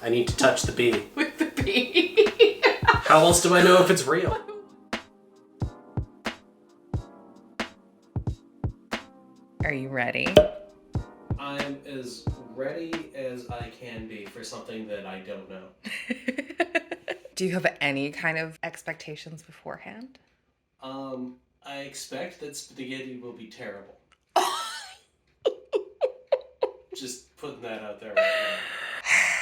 I need to touch the bee. With the bee. How else do I know if it's real? Are you ready? I'm as ready as I can be for something that I don't know. Do you have any kind of expectations beforehand? I expect that spaghetti will be terrible. Just putting that out there right now.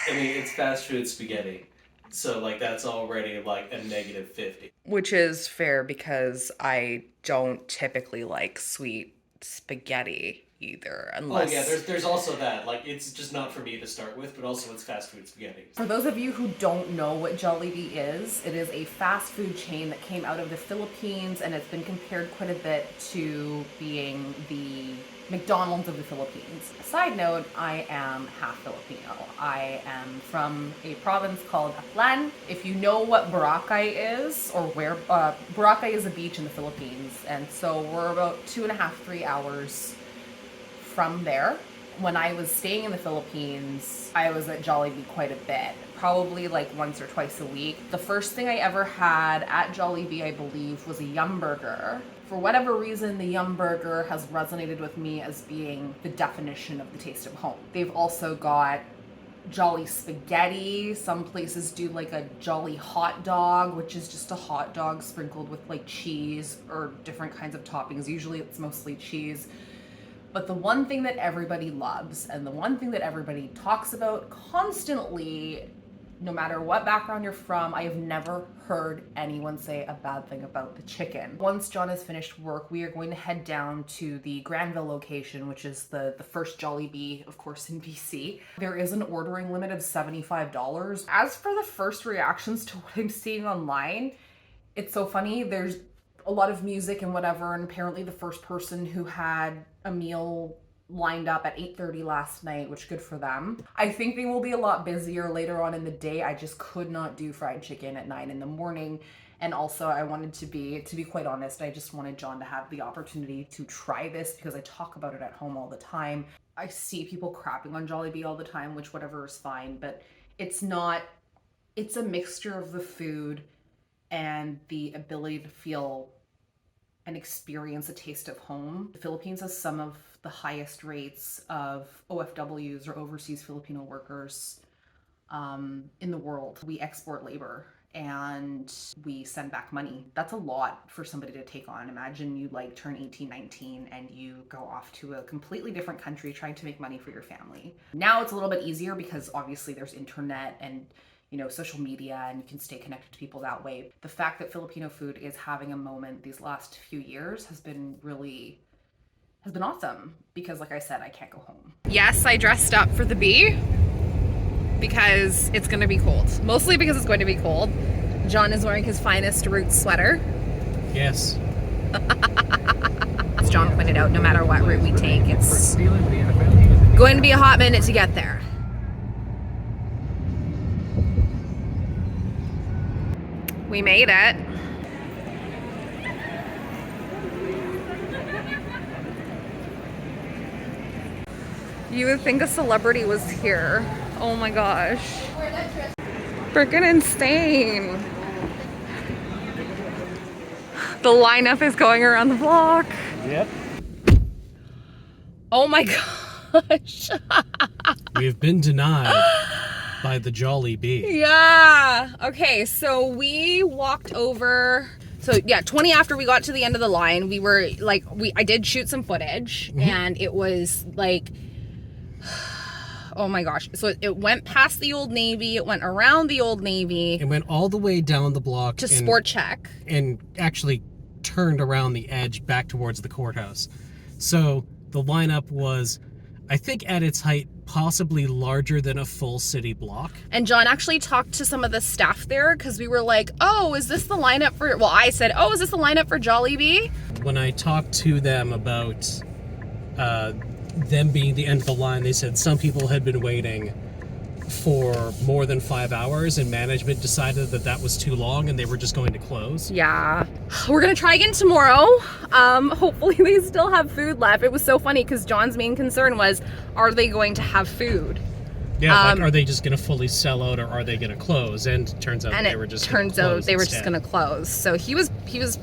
I mean, it's fast food spaghetti. So, like, that's already, like, a -50. Which is fair because I don't typically like sweet spaghetti either, unless... Oh, yeah, there's also that. Like, it's just not for me to start with, but also it's fast food spaghetti. For those of you who don't know what Jollibee is, it is a fast food chain that came out of the Philippines, and it's been compared quite a bit to being the McDonald's of the Philippines. Side note, I am half Filipino. I am from a province called Aklan. If you know what Boracay is, or where, Boracay is a beach in the Philippines, and so we're about 2.5, 3 hours from there. When I was staying in the Philippines, I was at Jollibee quite a bit, probably like once or twice a week. The first thing I ever had at Jollibee, I believe, was a Yum Burger. For whatever reason, the Yum Burger has resonated with me as being the definition of the taste of home. They've also got Jolly Spaghetti. Some places do like a Jolly Hot Dog, which is just a hot dog sprinkled with like cheese or different kinds of toppings. Usually it's mostly cheese. But the one thing that everybody loves and the one thing that everybody talks about constantly, no matter what background you're from, I have never heard anyone say a bad thing about the chicken. Once John has finished work, we are going to head down to the Granville location, which is the first Jollibee, of course, in BC. There is an ordering limit of $75. As for the first reactions to what I'm seeing online, it's so funny. There's a lot of music and whatever, and apparently the first person who had a meal lined up at 8:30 last night, which good for them. I think they will be a lot busier later on in the day. I just could not do fried chicken at 9 in the morning. And also I wanted to be quite honest, I just wanted John to have the opportunity to try this because I talk about it at home all the time. I see people crapping on Jollibee all the time, which whatever is fine, but it's a mixture of the food and the ability to feel and experience a taste of home. The Philippines has some of the highest rates of OFWs or overseas Filipino workers in the world. We export labor and we send back money. That's a lot for somebody to take on. Imagine you like turn 18, 19 and you go off to a completely different country trying to make money for your family. Now it's a little bit easier because obviously there's internet and social media, and you can stay connected to people that way. The fact that Filipino food is having a moment these last few years has been awesome because, like I said, I can't go home. Yes, I dressed up for the bee because it's going to be cold. Mostly because it's going to be cold. John is wearing his finest root sweater. Yes. As John pointed out, no matter what route we take, it's going to be a hot minute to get there. We made it. You would think a celebrity was here. Oh my gosh. Freaking insane. The lineup is going around the block. Yep. Oh my gosh. We've been denied by the Jollibee. Yeah. Okay, so we walked over. So yeah, 20 after we got to the end of the line, we were like, I did shoot some footage, and it was like, oh my gosh. So it went past the Old Navy, it went around the Old Navy. It went all the way down the block to Sport Check. And actually turned around the edge back towards the courthouse. So the lineup was, I think at its height, possibly larger than a full city block. And John actually talked to some of the staff there because we were like, oh, is this the lineup for, well, I said, oh, is this the lineup for Jollibee? When I talked to them about them being the end of the line, they said some people had been waiting for more than 5 hours and management decided that that was too long and they were just going to close. Yeah. We're gonna try again tomorrow. Hopefully they still have food left. It was so funny because John's main concern was, are they going to have food? Yeah, like, are they just going to fully sell out, or are they going to close? And turns out they were just going to close they were instead. just going to close. So he was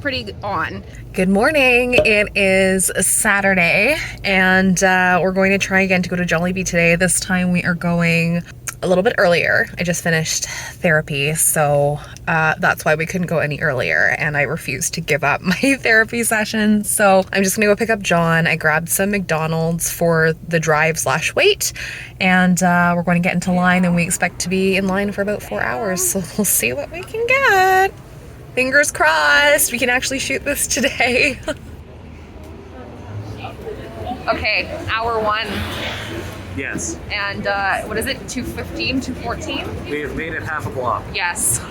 pretty on. Good morning. It is Saturday, and we're going to try again to go to Jollibee today. This time we are going a little bit earlier. I just finished therapy, so that's why we couldn't go any earlier, and I refused to give up my therapy session. So I'm just gonna go pick up John. I grabbed some McDonald's for the drive/wait, and we're going to get into line, and we expect to be in line for about 4 hours, so we'll see what we can get. Fingers crossed we can actually shoot this today. Okay, hour 1. Yes. And what is it, 2:15, 2:14? We have made it half a block. Yes.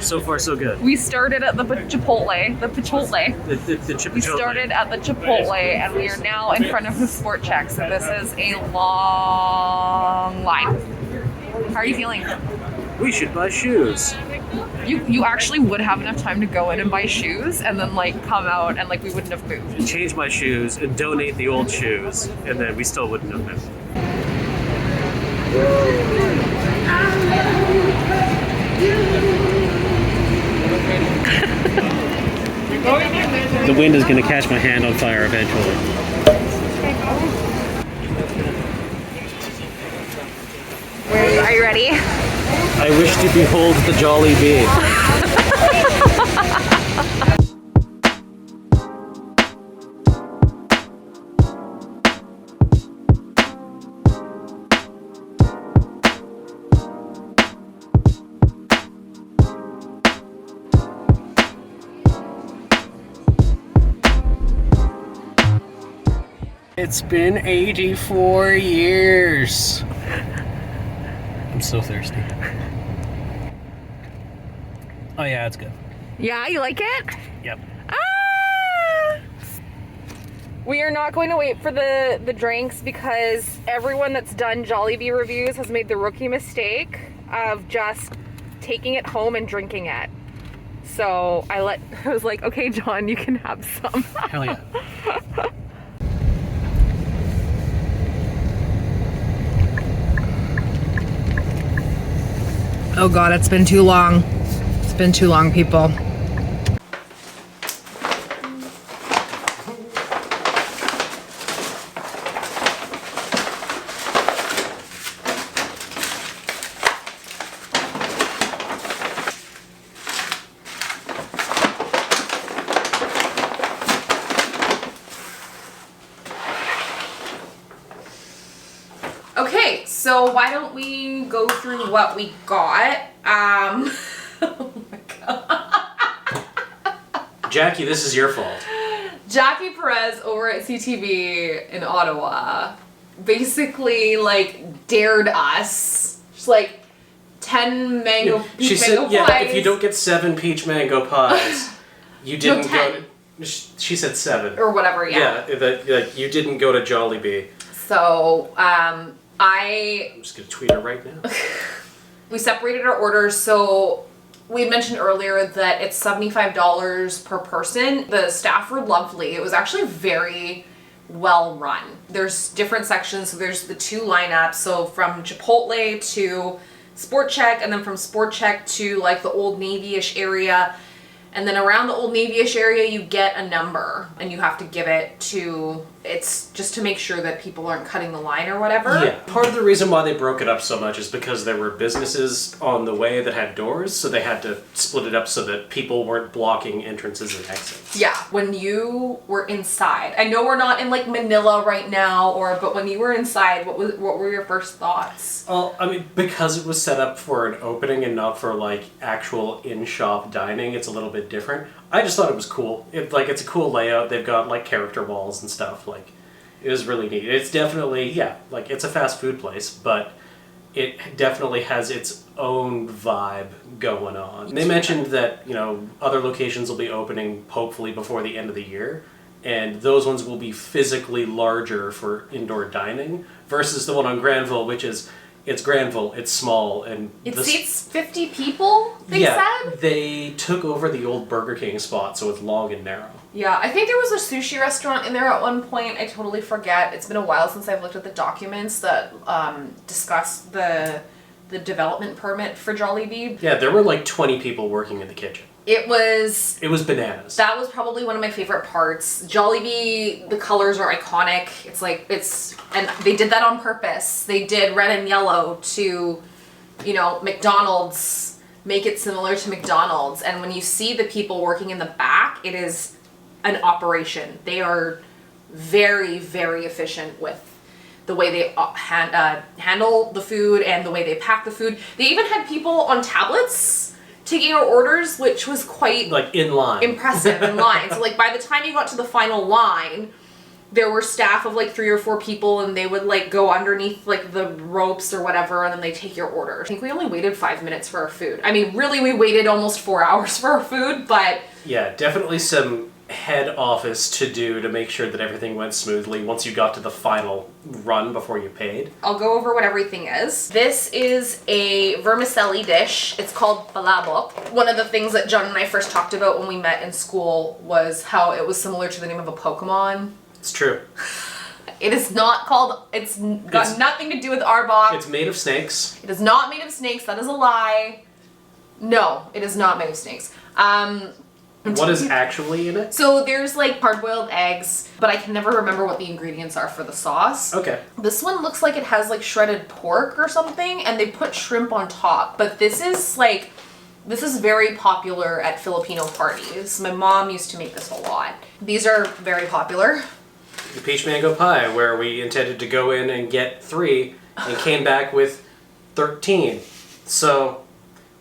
So far, so good. We started at the Chipotle. The We Chipotle. started at the Chipotle, and we are now in front of the Sport Check. So this is a long line. How are you feeling? We should buy shoes. You actually would have enough time to go in and buy shoes, and then like come out, and like we wouldn't have moved. Change my shoes and donate the old shoes, and then we still wouldn't have moved. The wind is going to catch my hand on fire eventually. Are you ready? I wish to behold the Jollibee. It's been 84 years. I'm so thirsty. Oh yeah, it's good. Yeah, you like it? Yep. Ah! We are not going to wait for the drinks because everyone that's done Jollibee reviews has made the rookie mistake of just taking it home and drinking it. So I was like, okay, John, you can have some. Hell yeah. Oh God, it's been too long. It's been too long, people. Okay, so why don't we go through what we got? Oh my God. Jackie, this is your fault. Jackie Perez over at CTV in Ottawa basically like dared us. She's like 10 mango She peach said, mango yeah, pies. if you don't get 7 peach mango pies, you didn't go 10. to... She said 7. or whatever, yeah. Like, you didn't go to Jollibee. So, I'm just going to tweet her right now. we separated our orders. So we mentioned earlier that it's $75 per person. The staff were lovely. It was actually very well run. There's different sections. So there's the 2 lineups. So from Chipotle to Sport Check, and then from Sport Check to like the Old Navy-ish area. And then around the Old Navy-ish area, you get a number and you have to give it to, it's just to make sure that people aren't cutting the line or whatever. Yeah, part of the reason why they broke it up so much is because there were businesses on the way that had doors, so they had to split it up so that people weren't blocking entrances and exits. Yeah, when you were inside. I know we're not in like Manila right now, but when you were inside, what were your first thoughts? Well, I mean, because it was set up for an opening and not for like actual in-shop dining, it's a little bit different. I just thought it was cool. It's a cool layout. They've got like character walls and stuff. Like, it was really neat. It's definitely, yeah, like it's a fast food place, but it definitely has its own vibe going on. They mentioned that, other locations will be opening hopefully before the end of the year, and those ones will be physically larger for indoor dining versus the one on Granville, which is It's Granville. It's small, and It seats 50 people, they said? They took over the old Burger King spot, so it's long and narrow. Yeah, I think there was a sushi restaurant in there at one point. I totally forget. It's been a while since I've looked at the documents that discuss the development permit for Jollibee. Yeah, there were like 20 people working in the kitchen. It was bananas. That was probably one of my favorite parts. Jollibee, the colors are iconic. And they did that on purpose. They did red and yellow to, McDonald's, make it similar to McDonald's. And when you see the people working in the back, it is an operation. They are very, very efficient with the way they handle the food and the way they pack the food. They even had people on tablets taking our orders, which was quite in line. Impressive in line. So by the time you got to the final line, there were staff of 3 or 4 people, and they would go underneath the ropes or whatever, and then they take your order. I think we only waited 5 minutes for our food. I mean, really, we waited almost 4 hours for our food, but yeah, definitely some head office to do to make sure that everything went smoothly once you got to the final run before you paid. I'll go over what everything is. This is a vermicelli dish. It's called palabok. One of the things that John and I first talked about when we met in school was how it was similar to the name of a Pokemon. It's true. It is not called, it's nothing to do with Arbok. It's made of snakes. It is not made of snakes. That is a lie. No, it is not made of snakes. What is actually in it? So there's hard-boiled eggs, but I can never remember what the ingredients are for the sauce. Okay. This one looks like it has shredded pork or something, and they put shrimp on top. But this is very popular at Filipino parties. My mom used to make this a lot. These are very popular. The peach mango pie, where we intended to go in and get 3 and came back with 13. So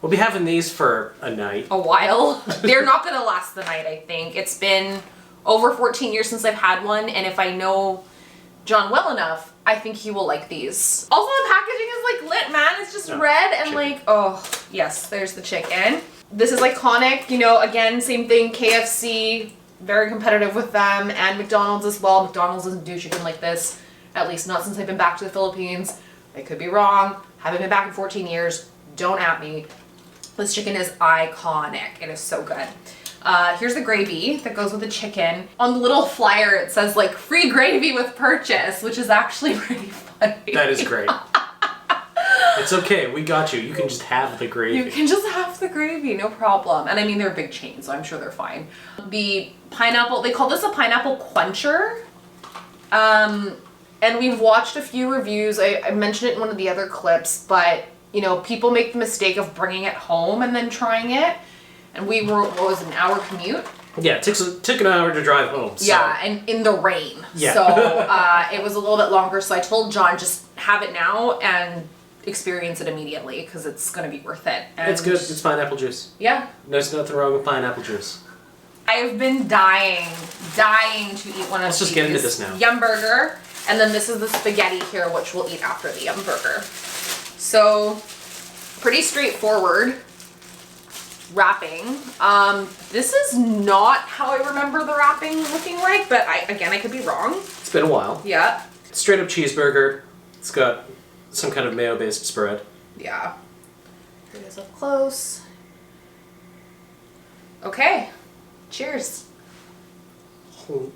we'll be having these for a night. A while. They're not going to last the night, I think. It's been over 14 years since I've had one, and if I know John well enough, I think he will like these. Also, the packaging is lit, man. It's just red and chicken. oh, yes, there's the chicken. This is iconic, again, same thing, KFC, very competitive with them, and McDonald's as well. McDonald's doesn't do chicken like this, at least not since I've been back to the Philippines. I could be wrong. Haven't been back in 14 years. Don't at me. This chicken is iconic. It is so good. Here's the gravy that goes with the chicken. On the little flyer, it says free gravy with purchase, which is actually pretty funny. That is great. It's okay. We got you. You can just have the gravy. You can just have the gravy, no problem. And I mean, they're a big chain, so I'm sure they're fine. The pineapple, they call this a pineapple quencher. And we've watched a few reviews. I mentioned it in one of the other clips, but people make the mistake of bringing it home and then trying it. And we were, what was it, an hour commute? Yeah, it took an hour to drive home. So. Yeah, and in the rain. Yeah. So it was a little bit longer. So I told John, just have it now and experience it immediately because it's going to be worth it. And it's good. It's pineapple juice. Yeah. There's nothing wrong with pineapple juice. I have been dying to eat one of these. Let's just get into this now. Yum burger. And then this is the spaghetti here, which we'll eat after the yum burger. So, pretty straightforward wrapping. This is not how I remember the wrapping looking like, but I could be wrong. It's been a while. Yeah. Straight up cheeseburger. It's got some kind of mayo-based spread. Yeah. Here it is up close. Okay. Cheers. Oh.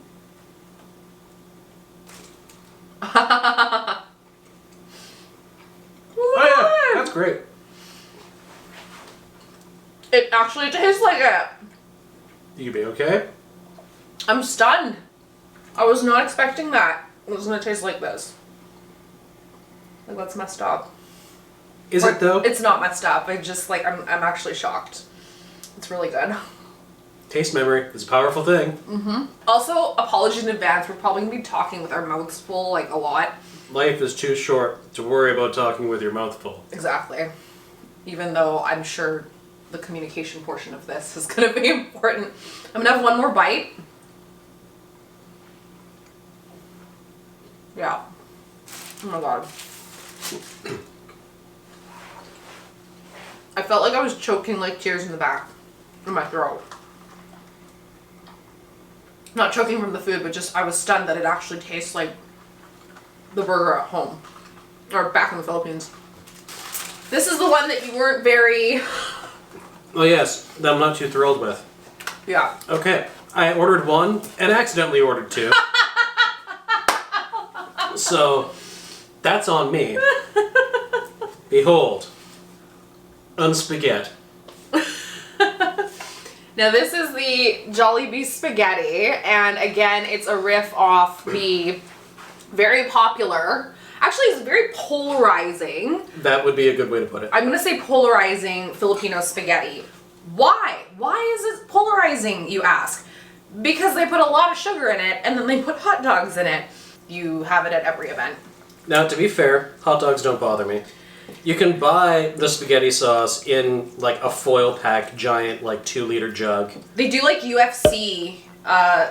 Oh yeah, that's great. It actually tastes like it. You be okay? I'm stunned. I was not expecting that. It was gonna taste like this. That's messed up. Is it though? It's not messed up. I'm actually shocked. It's really good. Taste memory is a powerful thing. Mm-hmm. Also, apologies in advance. We're probably gonna be talking with our mouths full a lot. Life is too short to worry about talking with your mouth full. Exactly. Even though I'm sure the communication portion of this is gonna be important. I'm gonna have one more bite. Yeah. Oh my god. I felt like I was choking tears in the back in my throat. Not choking from the food, but just I was stunned that it actually tastes like the burger at home. Or back in the Philippines. This is the one that you weren't very... Oh yes, that I'm not too thrilled with. Yeah. Okay, I ordered one and accidentally ordered two. So, that's on me. Behold, unspaghetti. Now this is the Jollibee spaghetti, and again, it's a riff off the very popular, actually it's very polarizing. That would be a good way to put it. I'm gonna say polarizing Filipino spaghetti. Why? Why is it polarizing, you ask? Because they put a lot of sugar in it, and then they put hot dogs in it. You have it at every event. Now, to be fair, hot dogs don't bother me. You can buy the spaghetti sauce in like a foil pack giant like 2-liter jug. They do like UFC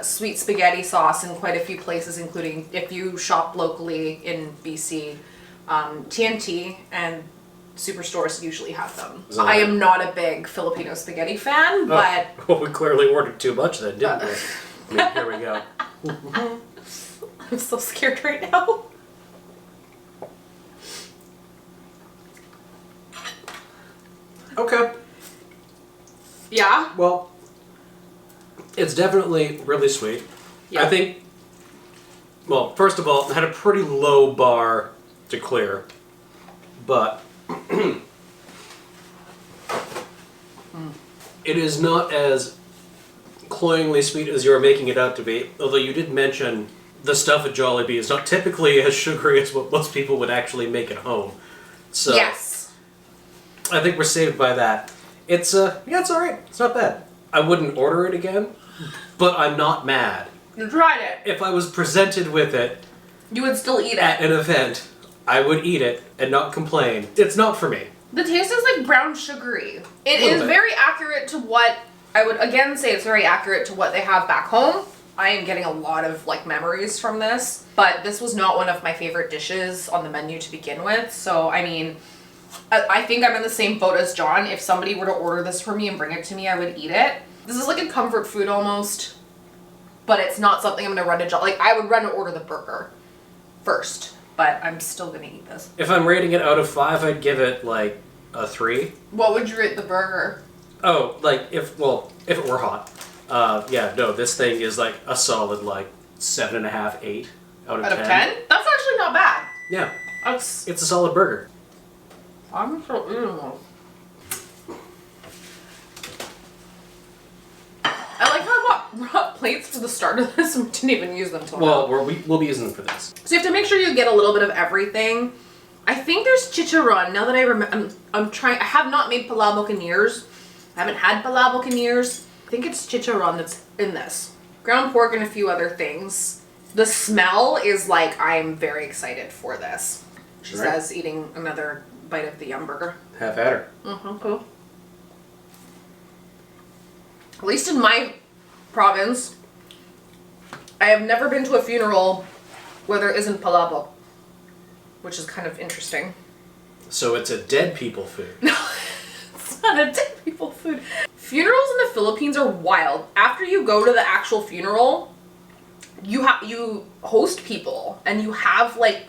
sweet spaghetti sauce in quite a few places, including if you shop locally in BC. TNT and superstores usually have them. I am not a big Filipino spaghetti fan, but... Well, we clearly ordered too much then, didn't we? I mean, here we go. I'm so scared right now. Okay. Yeah? Well, it's definitely really sweet. Yeah. I think, well, first of all, it had a pretty low bar to clear, but it is not as cloyingly sweet as you're making it out to be, although you did mention the stuff at Jollibee is not typically as sugary as what most people would actually make at home. So Yes. I think we're saved by that. It's yeah, it's alright. It's not bad. I wouldn't order it again, but I'm not mad. You tried it. If I was presented with it You would still eat at it. an event, I would eat it and not complain. It's not for me. The taste is like brown sugary. It Little is bit. very accurate to what, I would again say it's very accurate to what they have back home. I am getting a lot of like memories from this, but this was not one of my favorite dishes on the menu to begin with. So, I mean, I think I'm in the same boat as John. If somebody were to order this for me and bring it to me, I would eat it. This is like a comfort food almost, but it's not something I'm gonna run to like I would run to order the burger first, but I'm still gonna eat this. If I'm rating it out of 5, I'd give it like a 3. What would you rate the burger? Oh, like if it were hot. Yeah, no, this thing is like a solid like 7.5, 8 out of 10. Out of 10? That's actually not bad. Yeah, That's it's a solid burger. I'm still eating one. I like how I brought plates for the start of this and we didn't even use them till now. Well, we'll be using them for this. So you have to make sure you get a little bit of everything. I think there's chicharron. Now that I remember, I'm trying. I have not made palabok in years. I haven't had palabok in years. I think it's chicharron that's in this. Ground pork and a few other things. The smell is like, I'm very excited for this. She Right. says, eating another bite of the yum burger. Have at her. Cool. At least in my province, I have never been to a funeral where there isn't palabok, which is kind of interesting. So it's a dead people food. It's not a dead people food. Funerals in the Philippines are wild. After you go to the actual funeral, you host people and you have like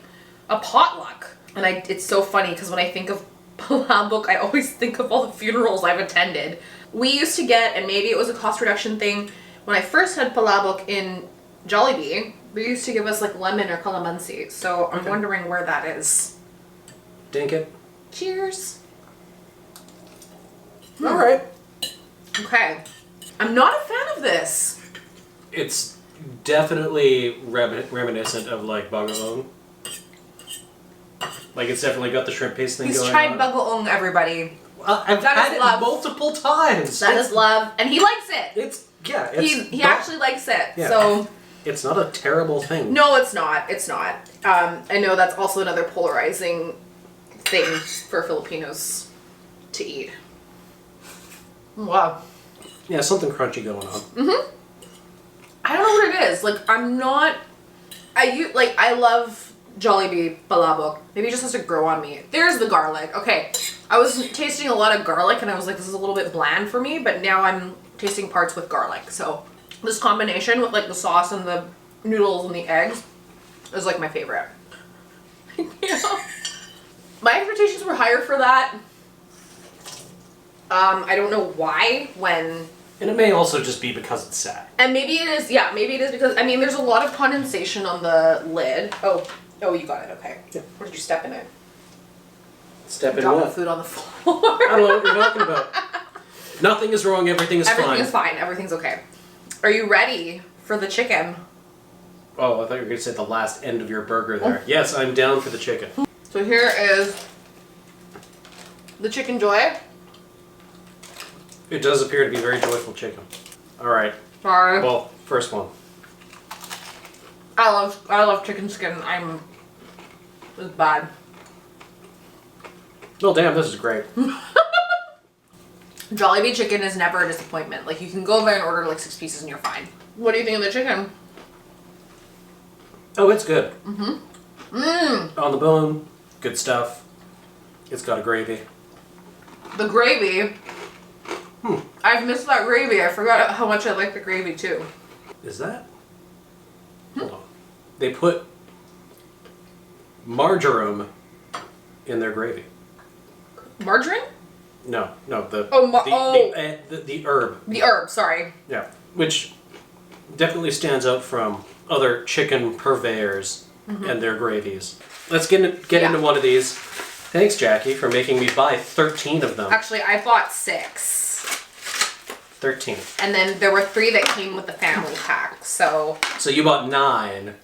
a potluck. And it's so funny because when I think of palabok, I always think of all the funerals I've attended. We used to get, and maybe it was a cost reduction thing, when I first had palabok in Jollibee, they used to give us like lemon or calamansi. So I'm Okay. wondering where that is. Dink it. Cheers. All right. Okay. I'm not a fan of this. It's definitely reminiscent of like bagoong. Like it's definitely got the shrimp paste thing He's going tried on. bagoong, everybody. I've That had is it love. multiple times. That is love. And he likes it. It's yeah. He actually likes it. Yeah. So, It's not a terrible thing. no, it's not. It's not. I know that's also another polarizing thing for Filipinos to eat. Wow. Yeah, something crunchy going on. I don't know what it is. Like, I'm not... I love Jollibee palabok. Maybe it just has to grow on me. There's the garlic. Okay. I was tasting a lot of garlic and I was like, this is a little bit bland for me, but now I'm tasting parts with garlic. So this combination with like the sauce and the noodles and the eggs is like my favorite. Yeah. My expectations were higher for that. I don't know why And it may also just be because it's sad. and maybe it is, yeah, maybe it is because, I mean, there's a lot of condensation on the lid. Oh, you got it, okay. Yeah. Where did you step in it? Step in Drop the what? food on the floor. I don't know what you're talking about. Nothing is wrong, everything is fine. Everything is fine, everything's okay. Are you ready for the chicken? Oh, I thought you were going to say the last end of your burger there. Yes, I'm down for the chicken. So here is the chicken joy. It does appear to be very joyful chicken. Alright, Sorry. well, first one. I love chicken skin. It's bad. Oh damn, this is great. Jollibee chicken is never a disappointment. Like, you can go there and order like 6 pieces and you're fine. What do you think of the chicken? Oh, it's good. On the bone, good stuff. It's got a gravy. The gravy. I've missed that gravy. I forgot how much I like the gravy too. Is that? Hold on. They put marjoram in their gravy. Margarine? No, the the herb. The herb, sorry. Yeah, which definitely stands out from other chicken purveyors and their gravies. Let's get into one of these. Thanks, Jackie, for making me buy 13 of them. Actually, I bought 6. 13. And then there were 3 that came with the family pack. So So you bought 9.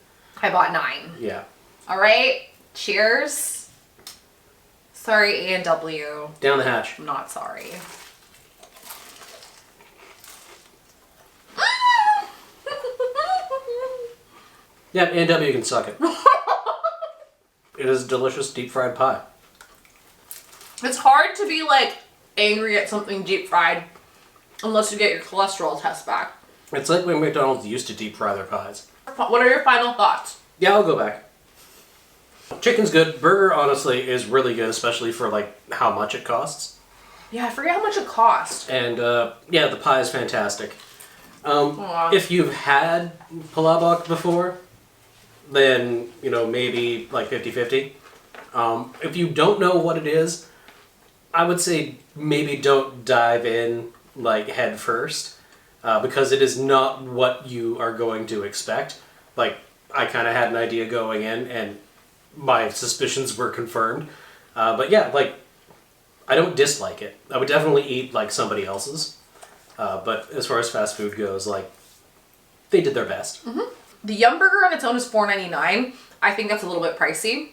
I bought 9. Yeah. All right. Cheers. Sorry, A&W. Down the hatch. I'm not sorry. Yeah, A&W can suck it. It is a delicious deep fried pie. It's hard to be like angry at something deep fried unless you get your cholesterol test back. It's like when McDonald's used to deep fry their pies. What are your final thoughts? Yeah, I'll go back. Chicken's good. Burger, honestly, is really good, especially for like how much it costs. Yeah, I forget how much it cost. And yeah, the pie is fantastic. Aw. If you've had palabok before, then, you know, maybe like 50-50. If you don't know what it is, I would say maybe don't dive in like head first, because it is not what you are going to expect. Like, I kind of had an idea going in, and my suspicions were confirmed. But yeah, like, I don't dislike it. I would definitely eat like somebody else's. But as far as fast food goes, like, they did their best. The Yum Burger on its own is $4.99. I think that's a little bit pricey.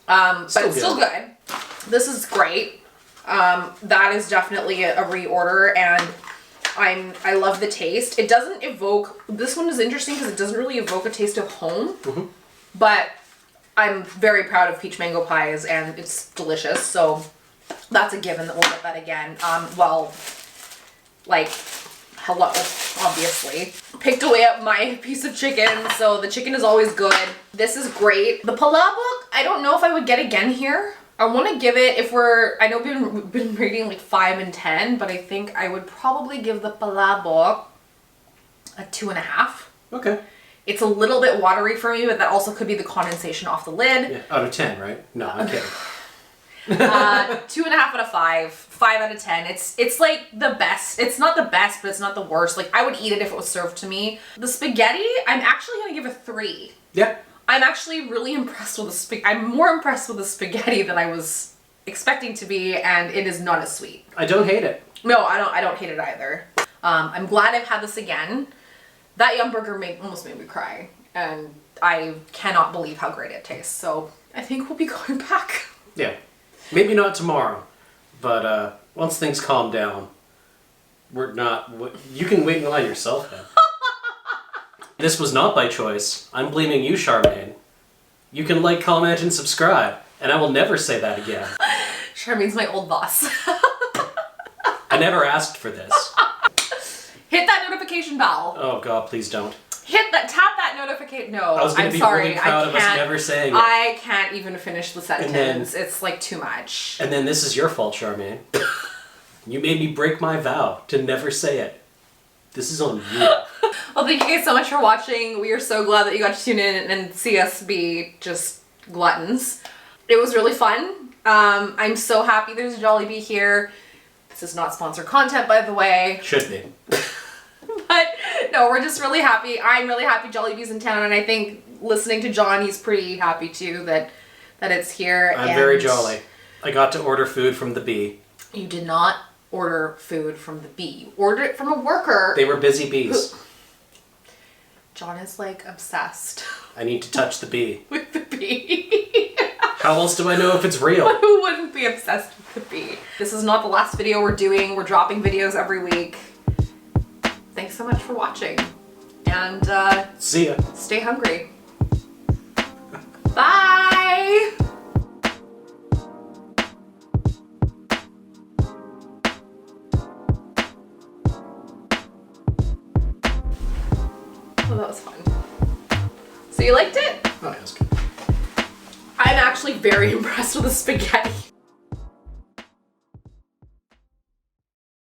But it's still good. This is great. That is definitely a reorder, and I love the taste. It doesn't evoke, this one is interesting because it doesn't really evoke a taste of home, but I'm very proud of peach mango pies, and it's delicious, so that's a given that we'll get that again. Well, like, hello, obviously. Picked away at my piece of chicken, so the chicken is always good. This is great. The palabok, I don't know if I would get again here. I want to give it, I know we've been rating like 5 and 10, but I think I would probably give the palabok a 2.5. Okay. It's a little bit watery for me, but that also could be the condensation off the lid. Yeah, out of 10, right? No, I'm kidding. 2.5 out of 5, 5 out of 10. It's like the best. It's not the best, but it's not the worst. Like, I would eat it if it was served to me. The spaghetti, I'm actually gonna give a 3. Yeah. I'm actually really impressed with I'm more impressed with the spaghetti than I was expecting to be, and it is not as sweet. I don't hate it. No, I don't hate it either. I'm glad I've had this again. That Yum Burger almost made me cry, and I cannot believe how great it tastes. So I think we'll be going back. Yeah. Maybe not tomorrow, but once things calm down, you can wait in line yourself then. This was not by choice. I'm blaming you, Charmaine. You can like, comment, and subscribe, and I will never say that again. Charmaine's my old boss. I never asked for this. Hit that notification bell. Oh god, please don't. Tap that notification. No, I was going to be sorry. really proud of us never saying it. I can't even finish the sentence. It's like too much. And then this is your fault, Charmaine. You made me break my vow to never say it. This is on you. Well, thank you guys so much for watching. We are so glad that you got to tune in and see us be just gluttons. It was really fun. I'm so happy there's a Jollibee here. This is not sponsored content, by the way. Should be. But no, we're just really happy. I'm really happy Jollibee's in town, and I think listening to John, he's pretty happy too that it's here. I'm very jolly. I got to order food from the bee. You did not order food from the bee. You ordered it from a worker. They were busy bees. John is like obsessed I need to touch the bee. with the bee. How else do I know if it's real? Who wouldn't be obsessed with the bee? This is not the last video we're doing. We're dropping videos every week. Thanks so much for watching. And See ya. stay hungry. Bye! Oh, that was fun. So you liked it? Oh, yeah, that's good. I'm actually very impressed with the spaghetti.